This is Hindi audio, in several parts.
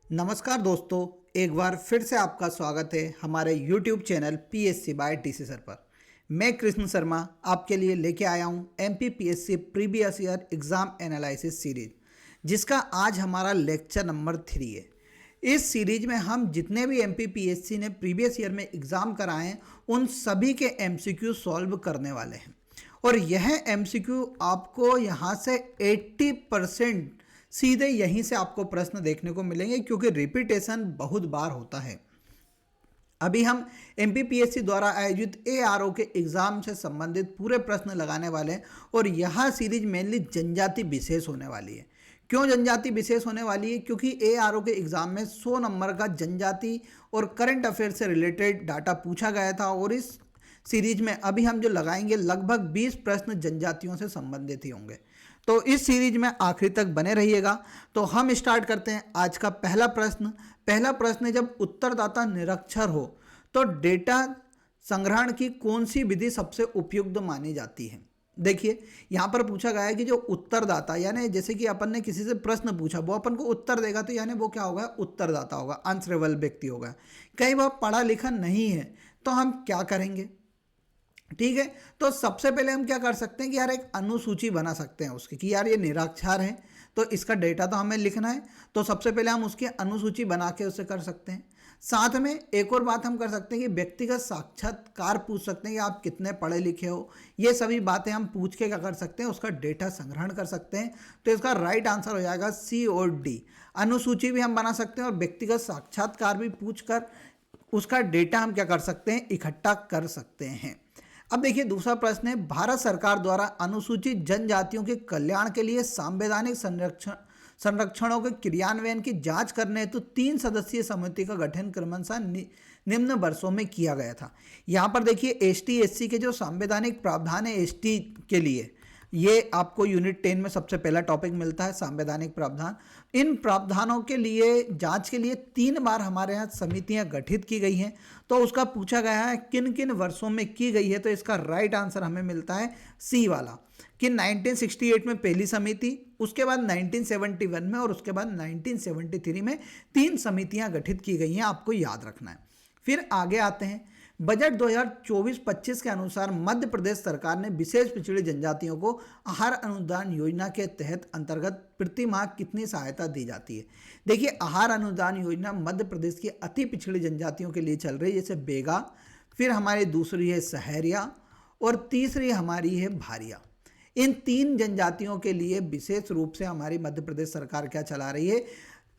नमस्कार दोस्तों, एक बार फिर से आपका स्वागत है हमारे YouTube channel PSC by TC sir पर। मैं कृष्ण शर्मा आपके लिए लेके आया हूँ MPPSC previous year exam analysis series, जिसका आज हमारा लेक्चर नंबर 3 है। इस सीरीज में हम जितने भी MPPSC ने प्रीवियस ईयर में एग्ज़ाम कराए हैं उन सभी के MCQ सॉल्व करने वाले हैं। और यह MCQ आपको यहाँ से 80% सीधे यहीं से आपको प्रश्न देखने को मिलेंगे, क्योंकि रिपीटेशन बहुत बार होता है। अभी हम MPPSC द्वारा आयोजित ARO के एग्जाम से संबंधित पूरे प्रश्न लगाने वाले हैं और यह सीरीज मेनली जनजाति विशेष होने वाली है। क्यों जनजाति विशेष होने वाली है? क्योंकि ARO के एग्जाम में 100 नंबर का जनजाति और करंट अफेयर से रिलेटेड डाटा पूछा गया था, और इस सीरीज में अभी हम जो लगाएंगे लगभग 20 प्रश्न जनजातियों से संबंधित ही होंगे। तो इस सीरीज में आखिरी तक बने रहिएगा। तो हम स्टार्ट करते हैं आज का पहला प्रश्न। पहला प्रश्न है, जब उत्तरदाता निरक्षर हो तो डेटा संग्रहण की कौन सी विधि सबसे उपयुक्त मानी जाती है? देखिए, यहाँ पर पूछा गया है कि जो उत्तरदाता, यानी जैसे कि अपन ने किसी से प्रश्न पूछा, वो अपन को उत्तर देगा, तो यानी वो क्या होगा? उत्तरदाता होगा, आंसरेबल व्यक्ति होगा। कई बार पढ़ा लिखा नहीं है, तो हम क्या करेंगे? ठीक है, तो सबसे पहले हम क्या कर सकते हैं कि यार एक अनुसूची बना सकते हैं उसकी, कि यार ये निरक्षर है तो इसका डेटा तो हमें लिखना है, तो सबसे पहले हम उसकी अनुसूची बना के उसे कर सकते हैं। साथ में एक और बात हम कर सकते हैं कि व्यक्तिगत साक्षात्कार पूछ सकते हैं कि आप कितने पढ़े लिखे हो। ये सभी बातें हम पूछ के क्या कर सकते हैं? उसका डेटा संग्रहण कर सकते हैं। तो इसका राइट आंसर हो जाएगा C और D। अनुसूची भी हम बना सकते हैं और व्यक्तिगत साक्षात्कार भी पूछ कर उसका डेटा हम क्या कर सकते हैं? इकट्ठा कर सकते हैं। अब देखिए, दूसरा प्रश्न है, भारत सरकार द्वारा अनुसूचित जनजातियों के कल्याण के लिए संवैधानिक संरक्षणों के क्रियान्वयन की जांच करने हेतु 3 सदस्यीय समिति का गठन क्रमशः निम्न वर्षों में किया गया था। यहाँ पर देखिए, ST SC के जो संवैधानिक प्रावधान है ST के लिए, ये आपको यूनिट 10 में सबसे पहला टॉपिक मिलता है, संवैधानिक प्रावधान। इन प्रावधानों के लिए जांच के लिए 3 बार हमारे यहाँ समितियां गठित की गई हैं। तो उसका पूछा गया है किन किन वर्षों में की गई है, तो इसका राइट आंसर हमें मिलता है C वाला, कि 1968 में पहली समिति, उसके बाद 1971 में और उसके बाद 1973 में 3 समितियां गठित की गई हैं, आपको याद रखना है। फिर आगे आते हैं, बजट 2024-25 के अनुसार मध्य प्रदेश सरकार ने विशेष पिछड़ी जनजातियों को आहार अनुदान योजना के तहत अंतर्गत प्रति माह कितनी सहायता दी जाती है? देखिए, आहार अनुदान योजना मध्य प्रदेश की अति पिछड़ी जनजातियों के लिए चल रही है, जैसे बेगा, फिर हमारी दूसरी है सहरिया और तीसरी हमारी है भारिया। इन 3 जनजातियों के लिए विशेष रूप से हमारी मध्य प्रदेश सरकार क्या चला रही है?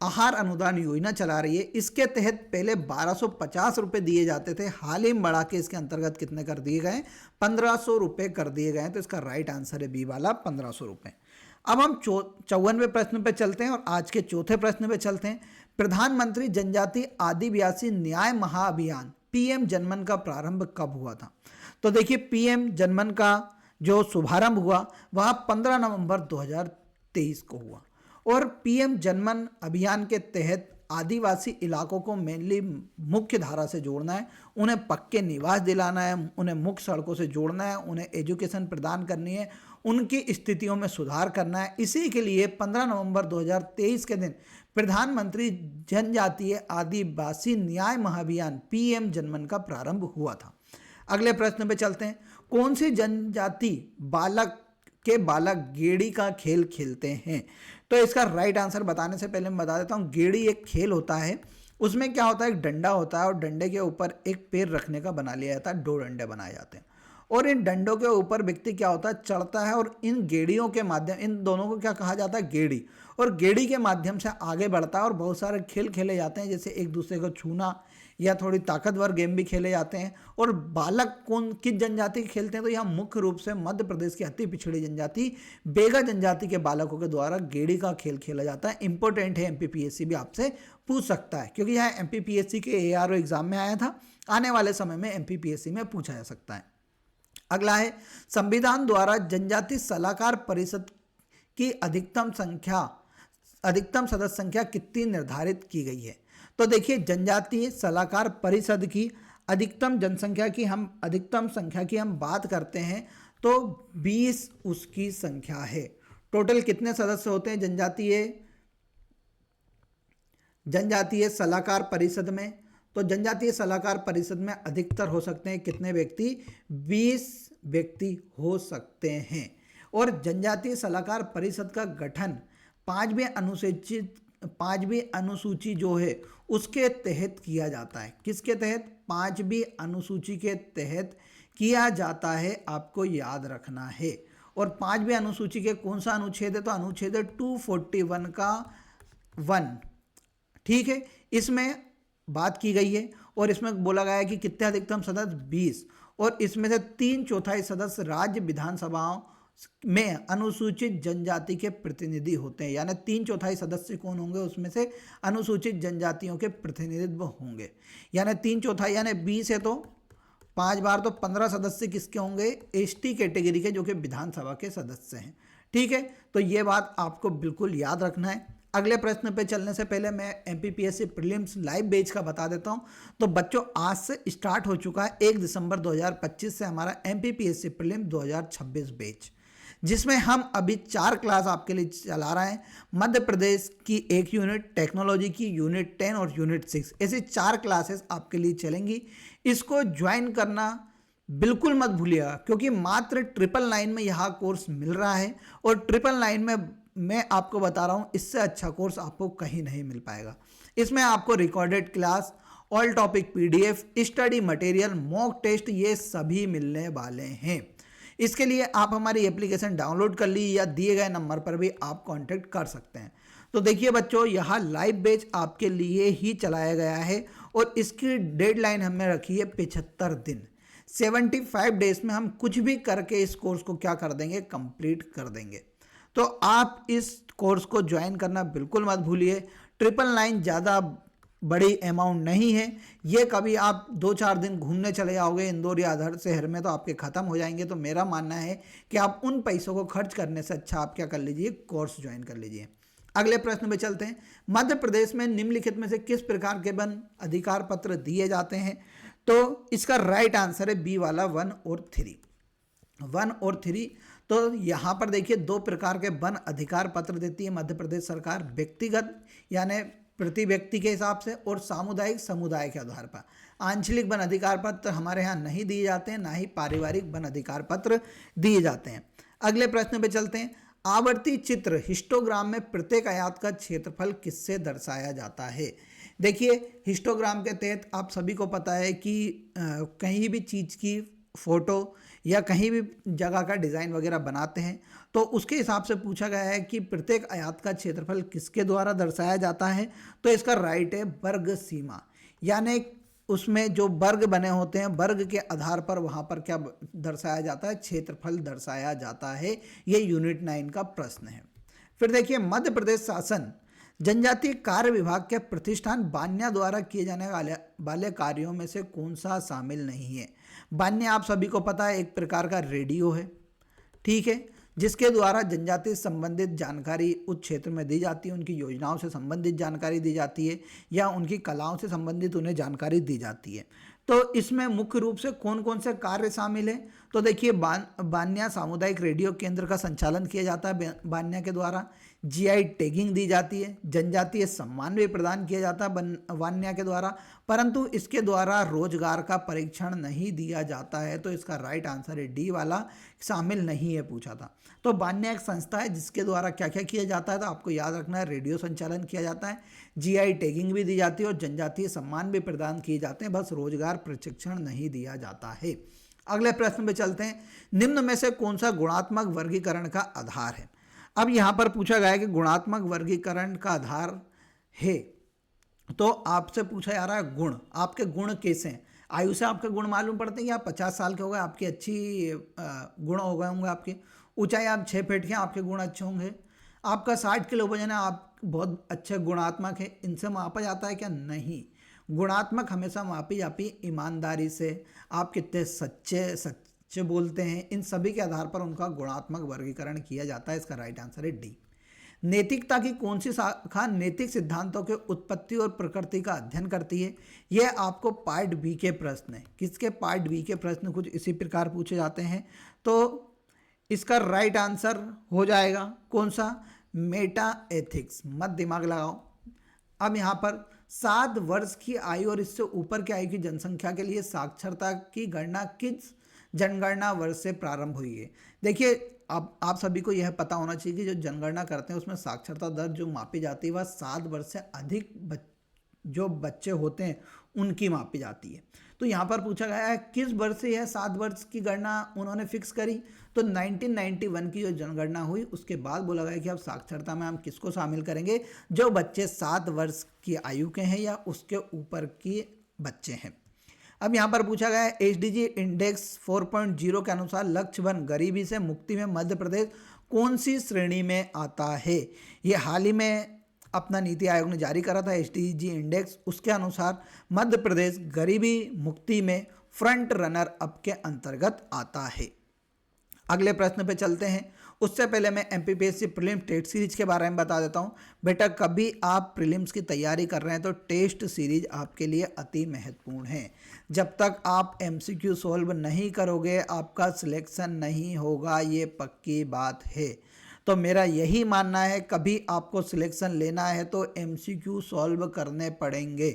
आहार अनुदान योजना चला रही है। इसके तहत पहले 1250 रुपये दिए जाते थे, हाल ही में बढ़ा के इसके अंतर्गत कितने कर दिए गए? 1500 रुपये कर दिए गए। तो इसका राइट आंसर है B वाला, 1500 रुपये। अब हम 54वें प्रश्न पे चलते हैं और आज के चौथे प्रश्न पे चलते हैं। प्रधानमंत्री जनजाति आदिवासी न्याय महाअभियान PM जनमन का प्रारंभ कब हुआ था? तो देखिए, PM जनमन का जो शुभारंभ हुआ वह 15 नवंबर 2023 को हुआ, और PM जनमन अभियान के तहत आदिवासी इलाकों को मेनली मुख्य धारा से जोड़ना है, उन्हें पक्के निवास दिलाना है, उन्हें मुख्य सड़कों से जोड़ना है, उन्हें एजुकेशन प्रदान करनी है, उनकी स्थितियों में सुधार करना है। इसी के लिए 15 नवंबर 2023 के दिन प्रधानमंत्री जनजातीय आदिवासी न्याय महाअभियान PM जनमन का प्रारंभ हुआ था। अगले प्रश्न पे चलते हैं, कौन सी जनजाति बालक गेड़ी का खेल खेलते हैं? तो इसका राइट आंसर बताने से पहले मैं बता देता हूँ, गेड़ी एक खेल होता है, उसमें क्या होता है, एक डंडा होता है और डंडे के ऊपर एक पैर रखने का बना लिया जाता है, 2 डंडे बनाए जाते हैं, और इन डंडों के ऊपर व्यक्ति क्या होता है, चढ़ता है, और इन गेड़ियों के माध्यम, इन दोनों को क्या कहा जाता है? गेड़ी। और गेड़ी के माध्यम से आगे बढ़ता है और बहुत सारे खेल खेले जाते हैं, जैसे एक दूसरे को छूना या थोड़ी ताकतवर गेम भी खेले जाते हैं। और बालक किस जनजाति के खेलते हैं? तो यहाँ मुख्य रूप से मध्य प्रदेश की अति पिछड़ी जनजाति बेगा जनजाति के बालकों के द्वारा गेड़ी का खेल खेला जाता है। इंपॉर्टेंट है, MPPSC भी आपसे पूछ सकता है, क्योंकि यह MPPSC के ARO एग्जाम में आया था, आने वाले समय में MPPSC में पूछा जा सकता है। अगला है, संविधान द्वारा जनजाति सलाहकार परिषद की अधिकतम सदस्य संख्या कितनी निर्धारित की गई है? तो देखिए, जनजातीय सलाहकार परिषद की अधिकतम संख्या की हम बात करते हैं तो 20 उसकी संख्या है। टोटल कितने सदस्य होते हैं जनजातीय जनजातीय सलाहकार परिषद में, तो जनजातीय सलाहकार परिषद में अधिकतर हो सकते हैं कितने व्यक्ति? 20 व्यक्ति हो सकते हैं। और जनजातीय सलाहकार परिषद का गठन 5वीं अनुसूची जो है उसके तहत किया जाता है। किसके तहत? 5वीं अनुसूची के तहत किया जाता है, आपको याद रखना है। और 5वीं अनुसूची के कौन सा अनुच्छेद है? तो अनुच्छेद 241 का 1, ठीक है, इसमें बात की गई है। और इसमें बोला गया है कि कितने अधिकतम सदस्य? 20, और इसमें से 3/4 सदस्य राज्य विधानसभाओं में अनुसूचित जनजाति के प्रतिनिधि होते हैं। यानी 3/4 सदस्य कौन होंगे? उसमें से अनुसूचित जनजातियों के प्रतिनिधित्व होंगे। यानी 3/4 यानी 20 है तो 5 बार तो 15 सदस्य किसके होंगे? एसटी कैटेगरी के, जो कि विधानसभा के सदस्य हैं। ठीक है, तो ये बात आपको बिल्कुल याद रखना है। अगले प्रश्न पे चलने से पहले मैं एमपीपीएससी प्रीलिम्स लाइव बैच का बता देता हूं। तो बच्चों आज से स्टार्ट हो चुका है 1 दिसंबर 2025 से हमारा एमपीपीएससी प्रीलिम्स 2026 बैच, जिसमें हम अभी 4 क्लास आपके लिए चला रहे हैं। मध्य प्रदेश की 1 यूनिट, टेक्नोलॉजी की यूनिट 10 और यूनिट 6, ऐसी 4 क्लासेस आपके लिए चलेंगी। इसको ज्वाइन करना बिल्कुल मत भूलिएगा, क्योंकि मात्र 999 में यह कोर्स मिल रहा है। और 999 में मैं आपको बता रहा हूँ, इससे अच्छा कोर्स आपको कहीं नहीं मिल पाएगा। इसमें आपको recorded class, all topic PDF, study material, mock test, ये सभी मिलने वाले हैं। इसके लिए आप हमारी एप्लीकेशन डाउनलोड कर लीजिए या दिए गए नंबर पर भी आप कांटेक्ट कर सकते हैं। तो देखिए बच्चों, यह लाइव बैच आपके लिए ही चलाया गया है और इसकी डेडलाइन हमने रखी है 75 दिन। 75 डेज में हम कुछ भी करके इस कोर्स को क्या कर देंगे? कंप्लीट कर देंगे। तो आप इस कोर्स को ज्वाइन करना बिल्कुल मत भूलिए। 999 ज़्यादा बड़ी अमाउंट नहीं है। ये कभी आप 2-4 दिन घूमने चले जाओगे इंदौर या अदर शहर में तो आपके ख़त्म हो जाएंगे। तो मेरा मानना है कि आप उन पैसों को खर्च करने से अच्छा आप क्या कर लीजिए? कोर्स ज्वाइन कर लीजिए। अगले प्रश्न पे चलते हैं। मध्य प्रदेश में निम्नलिखित में से किस प्रकार के वन अधिकार पत्र दिए जाते हैं? तो इसका राइट आंसर है बी वाला 1 और 3। 1 और 3। तो यहाँ पर देखिए 2 प्रकार के वन अधिकार पत्र देती है मध्य प्रदेश सरकार, व्यक्तिगत यानी प्रति व्यक्ति के हिसाब से, और सामुदायिक समुदाय के आधार पर। आंचलिक वन अधिकार पत्र हमारे यहाँ नहीं दिए जाते हैं, ना ही पारिवारिक वन अधिकार पत्र दिए जाते हैं। अगले प्रश्न पे चलते हैं। आवर्ती चित्र हिस्टोग्राम में प्रत्येक आयत का क्षेत्रफल किससे दर्शाया जाता है? देखिए, हिस्टोग्राम के तहत आप सभी को पता है कि कहीं भी चीज़ की फ़ोटो या कहीं भी जगह का डिज़ाइन वगैरह बनाते हैं तो उसके हिसाब से पूछा गया है कि प्रत्येक आयत का क्षेत्रफल किसके द्वारा दर्शाया जाता है? तो इसका राइट है वर्ग सीमा। यानी उसमें जो वर्ग बने होते हैं, वर्ग के आधार पर वहाँ पर क्या दर्शाया जाता है? क्षेत्रफल दर्शाया जाता है। ये यूनिट 9 का प्रश्न है। फिर देखिए, मध्य प्रदेश शासन जनजातीय कार्य विभाग के प्रतिष्ठान बान्या द्वारा किए जाने वाले कार्यों में से कौन सा शामिल नहीं है? बान्या आप सभी को पता है एक प्रकार का रेडियो है, ठीक है, जिसके द्वारा जनजाति से संबंधित जानकारी उस क्षेत्र में दी जाती है, उनकी योजनाओं से संबंधित जानकारी दी जाती है या उनकी कलाओं से संबंधित उन्हें जानकारी दी जाती है। तो इसमें मुख्य रूप से कौन कौन से कार्य शामिल हैं? तो देखिए, बान्या सामुदायिक रेडियो केंद्र का संचालन किया जाता है बान्या के द्वारा, जीआई टैगिंग दी जाती है, जनजातीय सम्मान भी प्रदान किया जाता है बान्या के द्वारा, परंतु इसके द्वारा रोजगार का परीक्षण नहीं दिया जाता है। तो इसका राइट आंसर है डी वाला, शामिल नहीं है पूछा था। तो बान्या एक संस्था है जिसके द्वारा क्या क्या किया जाता है? तो आपको याद रखना है, रेडियो संचालन किया जाता है, जीआई टैगिंग भी दी जाती है और जनजातीय सम्मान भी प्रदान किए जाते हैं, बस रोजगार प्रशिक्षण नहीं दिया जाता है। अगले प्रश्न पे चलते हैं। निम्न में से कौन सा गुणात्मक वर्गीकरण का आधार है? अब यहाँ पर पूछा गया है कि गुणात्मक वर्गीकरण का आधार है, तो आपसे पूछा जा रहा है गुण। आपके गुण कैसे हैं? आयु से आपके गुण मालूम पड़ते हैं कि आप 50 साल के हो गए, आपकी अच्छी गुण हो गए होंगे। आपकी ऊंचाई आप 6 फीट के हैं, आपके गुण अच्छे होंगे। आपका 60 किलो वजन है, आप बहुत अच्छे गुणात्मक है। इनसे मापा जाता है क्या? नहीं। गुणात्मक हमेशा मापी जाती ईमानदारी से, आप कितने सच्चे बोलते हैं, इन सभी के आधार पर उनका गुणात्मक वर्गीकरण किया जाता है। इसका राइट आंसर है डी। नैतिकता की कौन सी शाखा नैतिक सिद्धांतों के उत्पत्ति और प्रकृति का अध्ययन करती है? यह आपको पार्ट बी के प्रश्न है। किसके? पार्ट बी के प्रश्न कुछ इसी प्रकार पूछे जाते हैं। तो इसका राइट आंसर हो जाएगा कौन सा? Meta ethics. मत दिमाग लगाओ, अब यहाँ पर 7 वर्ष की आयु और इससे ऊपर की आयु की जनसंख्या के लिए साक्षरता की गणना किस जनगणना वर्ष से प्रारंभ हुई है। देखिए, अब आप सभी को यह पता होना चाहिए कि जो जनगणना करते हैं उसमें साक्षरता दर जो मापी जाती है वह 7 वर्ष से अधिक जो बच्चे होते हैं उनकी मापी जाती है। तो यहाँ पर पूछा गया है किस वर्ष से यह 7 वर्ष की गणना उन्होंने फिक्स करी, तो 1991 की जो जनगणना हुई उसके बाद बोला गया कि अब साक्षरता में हम किसको शामिल करेंगे, जो बच्चे 7 वर्ष की आयु के हैं या उसके ऊपर के बच्चे हैं। अब यहाँ पर पूछा गया है एसडीजी इंडेक्स 4.0 के अनुसार लक्ष्य वन गरीबी से मुक्ति में मध्य प्रदेश कौन सी श्रेणी में आता है। ये हाल ही में अपना नीति आयोग ने जारी करा था एसडीजी इंडेक्स, उसके अनुसार मध्य प्रदेश गरीबी मुक्ति में फ्रंट रनर अप के अंतर्गत आता है। अगले प्रश्न पे चलते हैं, उससे पहले मैं एमपीपीएससी प्रीलिम्स टेस्ट सीरीज के बारे में बता देता हूँ। बेटा, कभी आप प्रीलिम्स की तैयारी कर रहे हैं तो टेस्ट सीरीज आपके लिए अति महत्वपूर्ण है। जब तक आप एमसीक्यू सॉल्व नहीं करोगे आपका सिलेक्शन नहीं होगा, ये पक्की बात है। तो मेरा यही मानना है कभी आपको सिलेक्शन लेना है तो एमसीक्यू सॉल्व करने पड़ेंगे।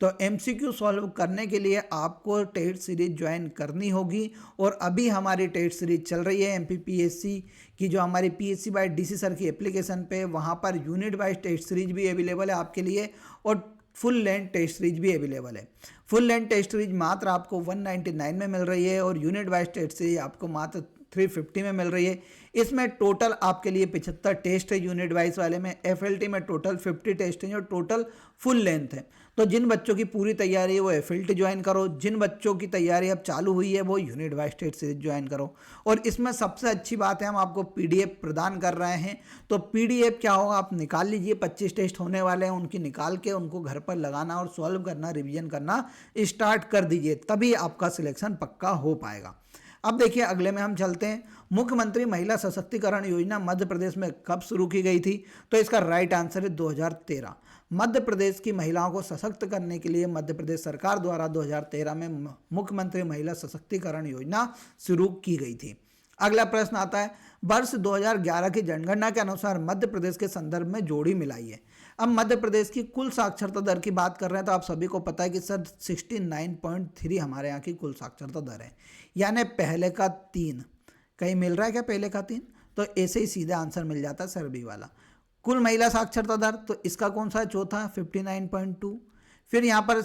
तो एमसीक्यू सॉल्व करने के लिए आपको टेस्ट सीरीज ज्वाइन करनी होगी और अभी हमारी टेस्ट सीरीज चल रही है एमपीपीएससी की, जो हमारी पीएससी बाय डीसी सर की एप्लीकेशन पे, वहाँ पर यूनिट वाइज टेस्ट सीरीज भी अवेलेबल है आपके लिए और फुल लेंथ टेस्ट सीरीज भी अवेलेबल है। फुल लेंथ टेस्ट सीरीज मात्र आपको 199 में मिल रही है और यूनिट वाइज टेस्ट सीरीज आपको मात्र 350 में मिल रही है। इसमें टोटल आपके लिए 75 टेस्ट है यूनिट वाइज वाले में, एफएलटी में टोटल 50 टेस्ट हैं जो टोटल फुल लेंथ है। तो जिन बच्चों की पूरी तैयारी है वो एफएलटी ज्वाइन करो, जिन बच्चों की तैयारी अब चालू हुई है वो unit wise test series join करो। और इसमें सबसे अच्छी बात है हम आपको पीडीएफ प्रदान कर रहे हैं। तो पीडीएफ क्या होगा, आप निकाल लीजिए, 25 टेस्ट होने वाले हैं, उनकी निकाल के उनको घर पर लगाना और सॉल्व करना, रिविजन करना स्टार्ट कर दीजिए, तभी आपका सिलेक्शन पक्का हो पाएगा। अब देखिए अगले में हम चलते हैं, मुख्यमंत्री महिला सशक्तिकरण योजना मध्य प्रदेश में कब शुरू की गई थी। तो इसका राइट आंसर है 2013। मध्य प्रदेश की महिलाओं को सशक्त करने के लिए मध्य प्रदेश सरकार द्वारा 2013 में मुख्यमंत्री महिला सशक्तिकरण योजना शुरू की गई थी। अगला प्रश्न आता है, वर्ष 2011 की जनगणना के अनुसार मध्य प्रदेश के संदर्भ में जोड़ी मिलाई है। अब मध्य प्रदेश की कुल साक्षरता दर की बात कर रहे हैं तो आप सभी को पता है कि सर 69.3 हमारे यहाँ की कुल साक्षरता दर है, यानी पहले का 3। कहीं मिल रहा है क्या पहले का 3? तो ऐसे ही सीधा आंसर मिल जाता है सर बी वाला। कुल महिला साक्षरता दर, तो इसका कौन सा है, चौथा 59.2। फिर यहाँ पर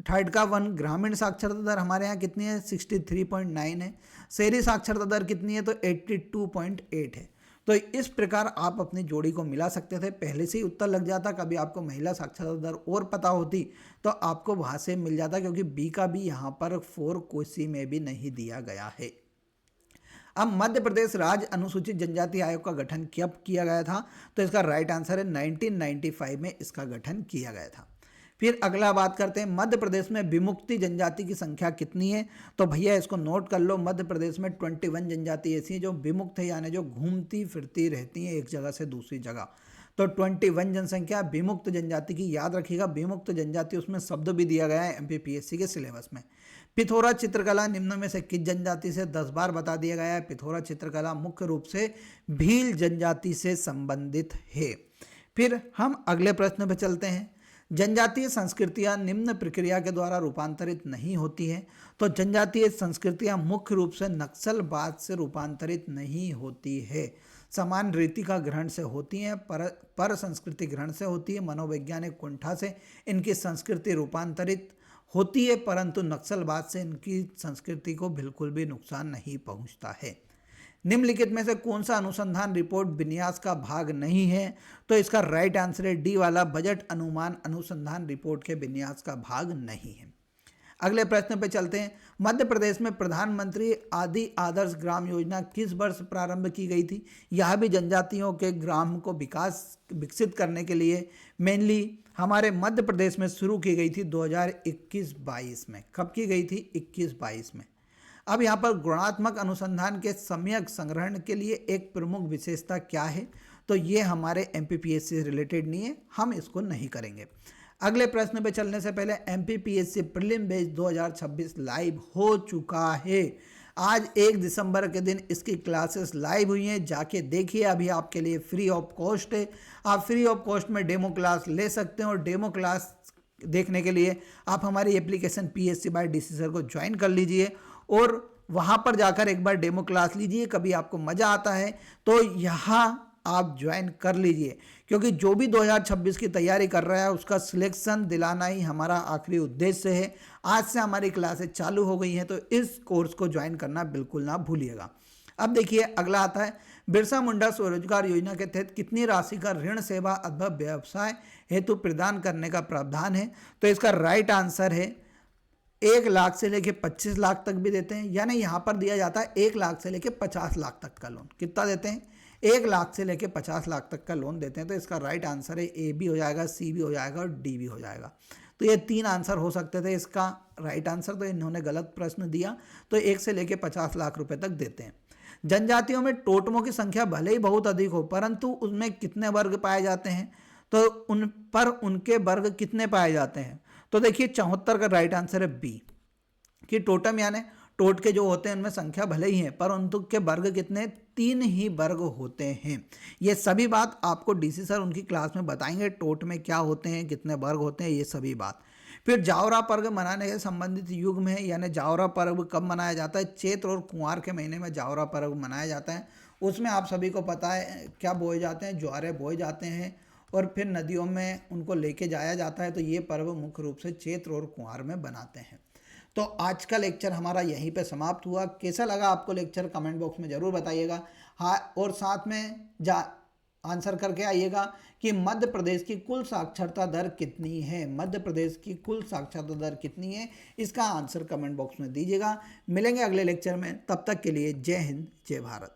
थर्ड का 1 ग्रामीण साक्षरता दर हमारे यहाँ कितनी है, 63.9 है। शहरी साक्षरता दर कितनी है, तो 82.8 है। तो इस प्रकार आप अपनी जोड़ी को मिला सकते थे, पहले से ही उत्तर लग जाता। कभी आपको महिला साक्षरता दर और पता होती तो आपको वहाँ से मिल जाता, क्योंकि बी का भी यहाँ पर 4 कोसी में भी नहीं दिया गया है। अब मध्य प्रदेश राज्य अनुसूचित जनजाति आयोग का गठन कब किया गया था, तो इसका राइट आंसर है 1995 में इसका गठन किया गया था। फिर अगला बात करते हैं, मध्य प्रदेश में विमुक्ति जनजाति की संख्या कितनी है। तो भैया इसको नोट कर लो, मध्य प्रदेश में 21 जनजाति ऐसी हैं जो विमुक्त है, यानी जो घूमती फिरती रहती हैं एक जगह से दूसरी जगह। तो 21 जनसंख्या विमुक्त जनजाति की, याद रखिएगा विमुक्त जनजाति, उसमें शब्द भी दिया गया है एमपीपीएससी के सिलेबस में। पिथौरा चित्रकला निम्न में से किस जनजाति से 10 बार बता दिया गया है। पिथौरा चित्रकला मुख्य रूप से भील जनजाति से संबंधित है। फिर हम अगले प्रश्न पर चलते हैं, जनजातीय संस्कृतियां निम्न प्रक्रिया के द्वारा रूपांतरित नहीं होती हैं। तो जनजातीय संस्कृतियां मुख्य रूप से नक्सलवाद से रूपांतरित नहीं होती है, समान रीति का ग्रहण से होती हैं, पर संस्कृति ग्रहण से होती है, मनोवैज्ञानिक कुंठा से इनकी संस्कृति रूपांतरित होती है, परंतु नक्सलवाद से इनकी संस्कृति को बिल्कुल भी नुकसान नहीं पहुंचता है। निम्नलिखित में से कौन सा अनुसंधान रिपोर्ट विन्यास का भाग नहीं है। तो इसका राइट आंसर है डी वाला, बजट अनुमान अनुसंधान रिपोर्ट के विन्यास का भाग नहीं है। अगले प्रश्न पे चलते हैं, मध्य प्रदेश में प्रधानमंत्री आदि आदर्श ग्राम योजना किस वर्ष प्रारंभ की गई थी। यह भी जनजातियों के ग्राम को विकसित करने के लिए मेनली हमारे मध्य प्रदेश में शुरू की गई थी 2021-22 में। कब की गई थी, 21-22 में। अब यहाँ पर गुणात्मक अनुसंधान के सम्यक संग्रहण के लिए एक प्रमुख विशेषता क्या है। तो ये हमारे एमपीपीएससी से रिलेटेड नहीं है, हम इसको नहीं करेंगे। अगले प्रश्न पे चलने से पहले एमपीपीएससी प्रीलिम बैच 2026 लाइव हो चुका है। आज 1 दिसंबर के दिन इसकी क्लासेस लाइव हुई हैं, जाके देखिए। अभी आपके लिए फ्री ऑफ कॉस्ट है, आप फ्री ऑफ कॉस्ट में डेमो क्लास ले सकते हैं। और डेमो क्लास देखने के लिए आप हमारी application PSC by DC sir को ज्वाइन कर लीजिए और वहाँ पर जाकर एक बार डेमो क्लास लीजिए। कभी आपको मज़ा आता है तो यहाँ आप ज्वाइन कर लीजिए, क्योंकि जो भी 2026 की तैयारी कर रहा है उसका सिलेक्शन दिलाना ही हमारा आखिरी उद्देश्य है। आज से हमारी क्लासेस चालू हो गई हैं, तो इस कोर्स को ज्वाइन करना बिल्कुल ना भूलिएगा। अब देखिए अगला आता है, बिरसा मुंडा स्वरोजगार योजना के तहत कितनी राशि का ऋण सेवा अथवा व्यवसाय हेतु प्रदान करने का प्रावधान है। तो इसका राइट आंसर है 1 लाख से लेके 25 लाख तक भी देते हैं, यानी यहाँ पर दिया जाता है 1 लाख से लेके 50 लाख तक का लोन। कितना देते हैं? 1 लाख से लेके 50 लाख तक का लोन देते हैं। तो इसका राइट आंसर है A भी हो जाएगा, C भी हो जाएगा और D भी हो जाएगा। तो ये 3 आंसर हो सकते थे इसका राइट आंसर, तो इन्होंने गलत प्रश्न दिया। तो 1 से लेके 50 लाख रुपए तक देते हैं। जनजातियों में टोटमों की संख्या भले ही बहुत अधिक हो, परंतु उनमें कितने वर्ग पाए जाते हैं? तो उन पर उनके वर्ग कितने पाए जाते हैं? तो देखिए 74 का राइट आंसर है B, कि टोटम यानी टोट के जो होते हैं उनमें संख्या भले ही है पर उनके वर्ग कितने? 3 ही वर्ग होते हैं। ये सभी बात आपको DC सर उनकी क्लास में बताएंगे, टोट में क्या होते हैं, कितने वर्ग होते हैं, ये सभी बात। फिर जावरा पर्व मनाने के संबंधित युग में, यानी जावरा पर्व कब मनाया जाता है? चैत्र और कुंवार के महीने में जावरा पर्व मनाया जाता है। उसमें आप सभी को पता है क्या बोए जाते हैं? ज्वारे बोए जाते हैं और फिर नदियों में उनको लेके जाया जाता है। तो ये पर्व मुख्य रूप से चैत्र और कुंवार में बनाते हैं। तो आज का लेक्चर हमारा यहीं पे समाप्त हुआ। कैसा लगा आपको लेक्चर कमेंट बॉक्स में ज़रूर बताइएगा। हाँ, और साथ में आंसर करके आइएगा कि मध्य प्रदेश की कुल साक्षरता दर कितनी है। मध्य प्रदेश की कुल साक्षरता दर कितनी है, इसका आंसर कमेंट बॉक्स में दीजिएगा। मिलेंगे अगले लेक्चर में, तब तक के लिए जय हिंद जय भारत।